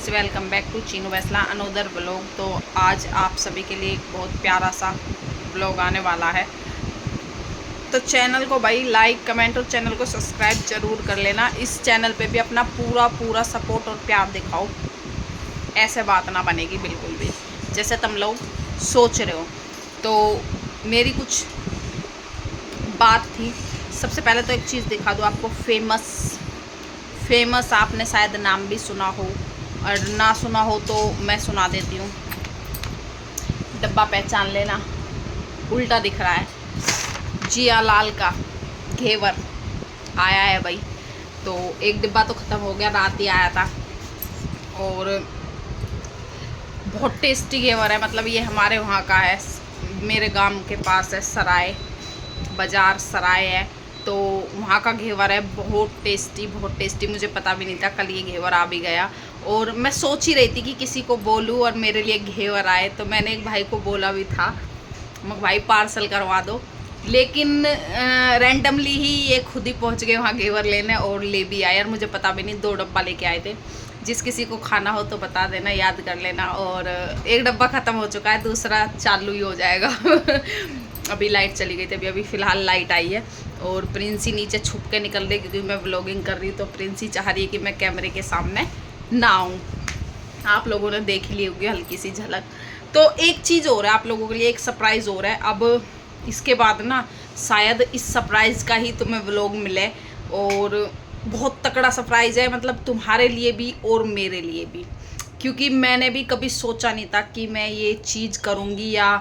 Welcome back to Cheenu Vaisla another blog. तो आज आप सभी के लिए एक बहुत प्यारा सा ब्लॉग आने वाला है। तो चैनल को भाई लाइक कमेंट और चैनल को सब्सक्राइब जरूर कर लेना। इस चैनल पे भी अपना पूरा सपोर्ट और प्यार दिखाओ। ऐसे बात ना बनेगी बिल्कुल भी जैसे तुम लोग सोच रहे हो। तो मेरी कुछ बात थी। सबसे पहले तो एक चीज़ दिखा दूँ आपको। फेमस आपने शायद नाम भी सुना हो, और ना सुना हो तो मैं सुना देती हूँ। डब्बा पहचान लेना, उल्टा दिख रहा है। जियालाल का घेवर आया है भाई। तो एक डिब्बा तो ख़त्म हो गया, रात ही आया था। और बहुत टेस्टी घेवर है। मतलब ये हमारे वहाँ का है, मेरे गांव के पास है, सराय बाज़ार सराय है। तो वहाँ का घेवर है, बहुत टेस्टी। मुझे पता भी नहीं था, कल ये घेवर आ भी गया। और मैं सोच ही रही थी कि किसी को बोलूँ और मेरे लिए घेवर आए। तो मैंने एक भाई को बोला भी था, मैं भाई पार्सल करवा दो। लेकिन रैंडमली ही ये खुद ही पहुँच गए वहाँ घेवर लेने और ले भी आए। और मुझे पता भी नहीं, 2 डब्बा लेके आए थे। जिस किसी को खाना हो तो बता देना, याद कर लेना। और एक डब्बा ख़त्म हो चुका है, दूसरा चालू ही हो जाएगा। अभी लाइट चली गई थी, अभी फ़िलहाल लाइट आई है। और प्रिंसी नीचे छुप के निकल रही क्योंकि मैं व्लॉगिंग कर रही हूँ। तो प्रिंसी चाह रही है कि मैं कैमरे के सामने ना आऊँ। आप लोगों ने देख ली होगी हल्की सी झलक। तो एक चीज़ और है आप लोगों के लिए, एक सरप्राइज़ और है। अब इसके बाद ना शायद इस सरप्राइज़ का ही तुम्हें व्लॉग मिले। और बहुत तगड़ा सरप्राइज़ है, मतलब तुम्हारे लिए भी और मेरे लिए भी। क्योंकि मैंने भी कभी सोचा नहीं था कि मैं ये चीज़ करूँगी या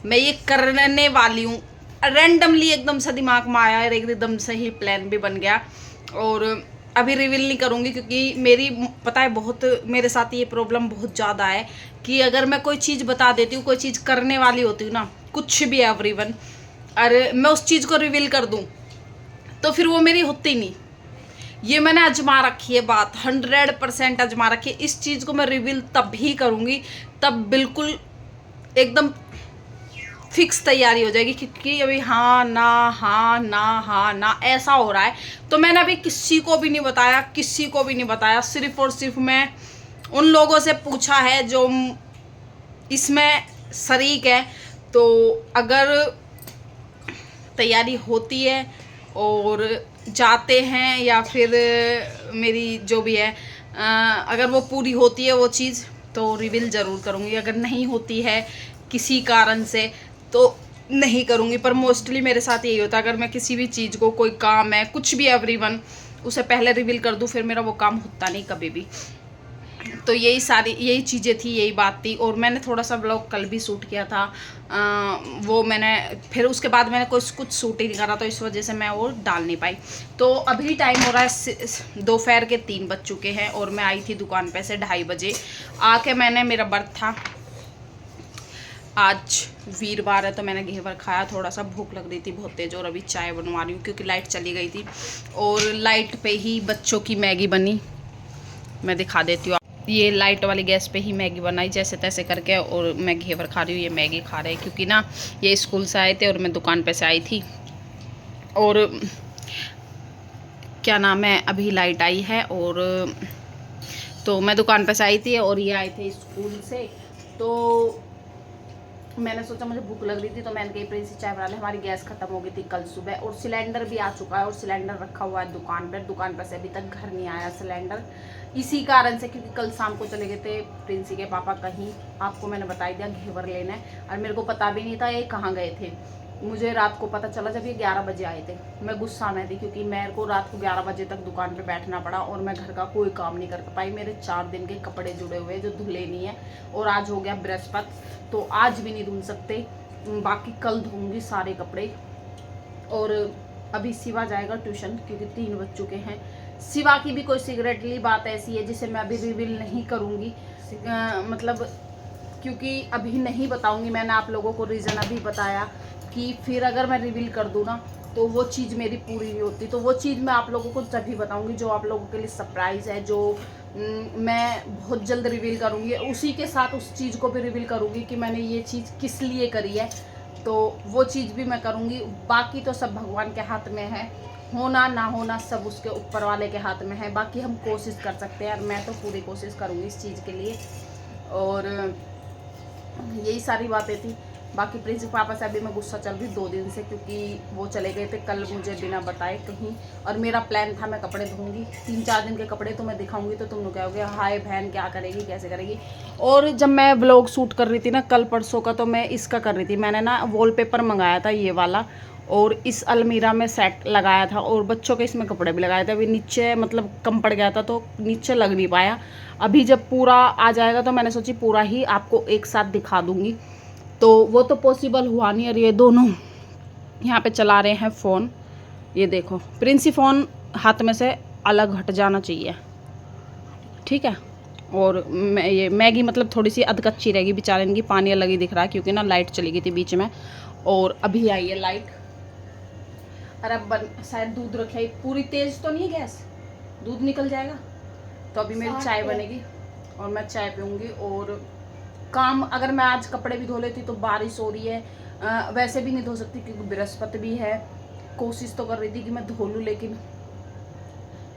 मैं ये करने वाली हूँ। रैंडमली एकदम से दिमाग में आया और एकदम से ही प्लान भी बन गया। और अभी रिवील नहीं करूँगी क्योंकि मेरी पता है बहुत मेरे साथ ये प्रॉब्लम बहुत ज़्यादा है कि अगर मैं कोई चीज़ बता देती हूँ, कोई चीज़ करने वाली होती हूँ ना, कुछ भी एवरीवन, अरे मैं उस चीज़ को रिवील कर दूँ तो फिर वो मेरी होती नहीं। ये मैंने आजमा रखी है बात, 100% आजमा रखी है। इस चीज़ को मैं रिवील तब ही करूँगी तब बिल्कुल एकदम फिक्स तैयारी हो जाएगी। क्योंकि अभी हाँ ना ऐसा हो रहा है। तो मैंने अभी किसी को भी नहीं बताया, सिर्फ और सिर्फ मैं उन लोगों से पूछा है जो इसमें शरीक है। तो अगर तैयारी होती है और जाते हैं या फिर मेरी जो भी है अगर वो पूरी होती है वो चीज़ तो रिवील ज़रूर करूँगी। अगर नहीं होती है किसी कारण से तो नहीं करूँगी। पर मोस्टली मेरे साथ यही होता है, अगर मैं किसी भी चीज़ को, कोई काम है, कुछ भी एवरीवन, उसे पहले रिवील कर दूँ फिर मेरा वो काम होता नहीं कभी भी। तो यही चीज़ें थी, यही बात थी। और मैंने थोड़ा सा ब्लॉग कल भी शूट किया था। वो मैंने फिर उसके बाद मैंने कुछ शूट ही नहीं करा, तो इस वजह से मैं वो डाल नहीं पाई। तो अभी टाइम हो रहा है दोपहर के 3 बज चुके हैं और मैं आई थी दुकान पे से 2:30 बजे। आके मैंने, मेरा बर्थ था, आज वीरवार है, तो मैंने घेवर खाया। थोड़ा सा भूख लग रही थी बहुत तेज़। और अभी चाय बनवा रही हूँ क्योंकि लाइट चली गई थी और लाइट पे ही बच्चों की मैगी बनी। मैं दिखा देती हूँ। ये लाइट वाली गैस पे ही मैगी बनाई जैसे तैसे करके, और मैं घेवर खा रही हूँ, ये मैगी खा रहे हैं। क्योंकि ना ये स्कूल से आए थे और मैं दुकान पे से आई थी। और क्या नाम है, अभी लाइट आई है और तो मैं दुकान पे से आई थी और ये आए थे स्कूल से। तो मैंने सोचा, मुझे भूख लग रही थी तो मैंने कही प्रिंसी चाय बना ले। हमारी गैस खत्म हो गई थी कल सुबह और सिलेंडर भी आ चुका है और सिलेंडर रखा हुआ है दुकान पर से अभी तक घर नहीं आया सिलेंडर। इसी कारण से, क्योंकि कल शाम को चले गए थे प्रिंसी के पापा कहीं, आपको मैंने बता दिया, घेवर लेने। और मेरे को पता भी नहीं था ये कहाँ गए थे। मुझे रात को पता चला जब ये 11 बजे आए थे। मैं गुस्सा में थी क्योंकि मेरे को रात को 11 बजे तक दुकान पे बैठना पड़ा और मैं घर का कोई काम नहीं कर पाई। मेरे 4 दिन के कपड़े जुड़े हुए जो धुले नहीं है। और आज हो गया बृहस्पति, तो आज भी नहीं धुल सकते, बाकी कल धोऊंगी सारे कपड़े। और अभी शिवा जाएगा ट्यूशन क्योंकि 3 बज चुके हैं। शिवा की भी कोई सिगरेटली बात ऐसी है जिसे मैं अभी रिवील नहीं करूँगी। मतलब क्योंकि अभी नहीं बताऊँगी। मैंने आप लोगों को रीज़न अभी बताया कि फिर अगर मैं रिवील कर दूँ ना तो वो चीज़ मेरी पूरी नहीं होती। तो वो चीज़ मैं आप लोगों को तभी बताऊँगी जो आप लोगों के लिए सरप्राइज़ है, जो मैं बहुत जल्द रिवील करूँगी। उसी के साथ उस चीज़ को भी रिवील करूँगी कि मैंने ये चीज़ किस लिए करी है। तो वो चीज़ भी मैं करूँगी। बाकी तो सब भगवान के हाथ में है। होना ना होना सब उसके ऊपर वाले के हाथ में है। बाकी हम कोशिश कर सकते हैं, और मैं तो पूरी कोशिश करूँगी इस चीज़ के लिए। और यही सारी बातें थी। बाकी प्रिंस पापा से अभी मैं गुस्सा चल रही 2 दिन से, क्योंकि वो चले गए थे कल मुझे बिना बताए कहीं। और मेरा प्लान था मैं कपड़े धोऊंगी, 3-4 दिन के कपड़े तो मैं दिखाऊंगी, तो तुम लोग कहोगे हाय बहन क्या करेगी कैसे करेगी। और जब मैं व्लॉग शूट कर रही थी ना कल परसों का, तो मैं इसका कर रही थी। मैंने ना वॉलपेपर मंगाया था ये वाला, और इस अलमीरा में सेट लगाया था, और बच्चों के इसमें कपड़े भी लगाए थे। अभी नीचे मतलब कम पड़ गया था तो नीचे लग नहीं पाया। अभी जब पूरा आ जाएगा तो मैंने सोची पूरा ही आपको एक साथ दिखा दूंगी, तो वो तो पॉसिबल हुआ नहीं। और ये दोनों यहाँ पे चला रहे हैं फ़ोन। ये देखो प्रिंसी फ़ोन हाथ में से अलग हट जाना चाहिए, ठीक है। और ये मैगी मतलब थोड़ी सी अधकच्ची रहेगी बेचारे, इनकी पानी अलग ही दिख रहा है, क्योंकि ना लाइट चली गई थी बीच में, और अभी आई है लाइट। अरे अब शायद दूध रखा है, पूरी तेज तो नहीं है गैस, दूध निकल जाएगा। तो अभी मेरी चाय बनेगी और मैं चाय पीऊँगी। और काम अगर मैं आज कपड़े भी धो लेती तो बारिश हो रही है, वैसे भी नहीं धो सकती क्योंकि बृहस्पति भी है। कोशिश तो कर रही थी कि मैं धो लूँ, लेकिन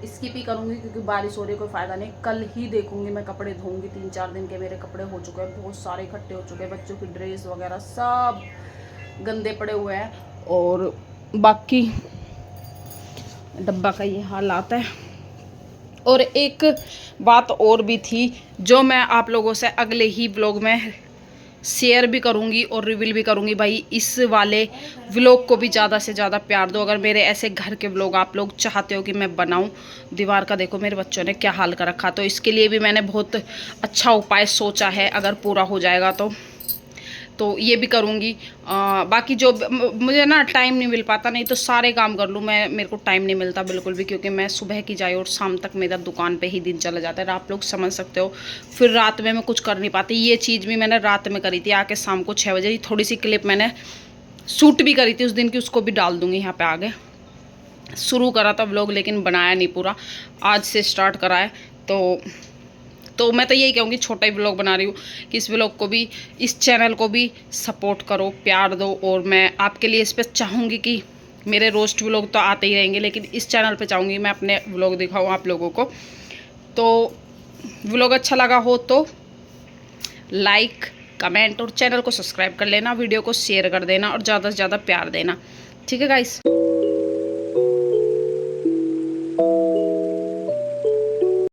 स्किप ही करूँगी क्योंकि बारिश हो रही है, कोई फ़ायदा नहीं। कल ही देखूँगी मैं कपड़े धोऊँगी। 3-4 दिन के मेरे कपड़े हो चुके हैं, बहुत सारे इकट्ठे हो चुके हैं, बच्चों की ड्रेस वगैरह सब गंदे पड़े हुए हैं। और बाकी डब्बा का ये हालात है। और एक बात और भी थी जो मैं आप लोगों से अगले ही व्लॉग में शेयर भी करूंगी और रिवील भी करूंगी। भाई इस वाले व्लॉग को भी ज़्यादा से ज़्यादा प्यार दो। अगर मेरे ऐसे घर के व्लॉग आप लोग चाहते हो कि मैं बनाऊं। दीवार का देखो मेरे बच्चों ने क्या हाल कर रखा, तो इसके लिए भी मैंने बहुत अच्छा उपाय सोचा है, अगर पूरा हो जाएगा तो ये भी करूँगी। बाकी जो मुझे ना टाइम नहीं मिल पाता, नहीं तो सारे काम कर लूँ मैं, मेरे को टाइम नहीं मिलता बिल्कुल भी, क्योंकि मैं सुबह की जाए और शाम तक मेरा दुकान पे ही दिन चला जाता है। आप लोग समझ सकते हो, फिर रात में मैं कुछ कर नहीं पाती। ये चीज़ भी मैंने रात में करी थी, आके शाम को 6 बजे। थोड़ी सी क्लिप मैंने शूट भी करी थी उस दिन की, उसको भी डाल दूँगी यहाँ पर आगे। शुरू करा था व्लॉग लेकिन बनाया नहीं पूरा, आज से स्टार्ट करा है। तो मैं तो यही कहूँगी, छोटा ही व्लॉग बना रही हूँ कि इस व्लॉग को भी, इस चैनल को भी सपोर्ट करो, प्यार दो। और मैं आपके लिए इस पर चाहूँगी कि मेरे रोस्ट व्लॉग तो आते ही रहेंगे, लेकिन इस चैनल पे चाहूँगी मैं अपने व्लॉग दिखाऊँ आप लोगों को। तो व्लॉग अच्छा लगा हो तो लाइक कमेंट और चैनल को सब्सक्राइब कर लेना, वीडियो को शेयर कर देना और ज़्यादा से ज़्यादा प्यार देना, ठीक है गाइस।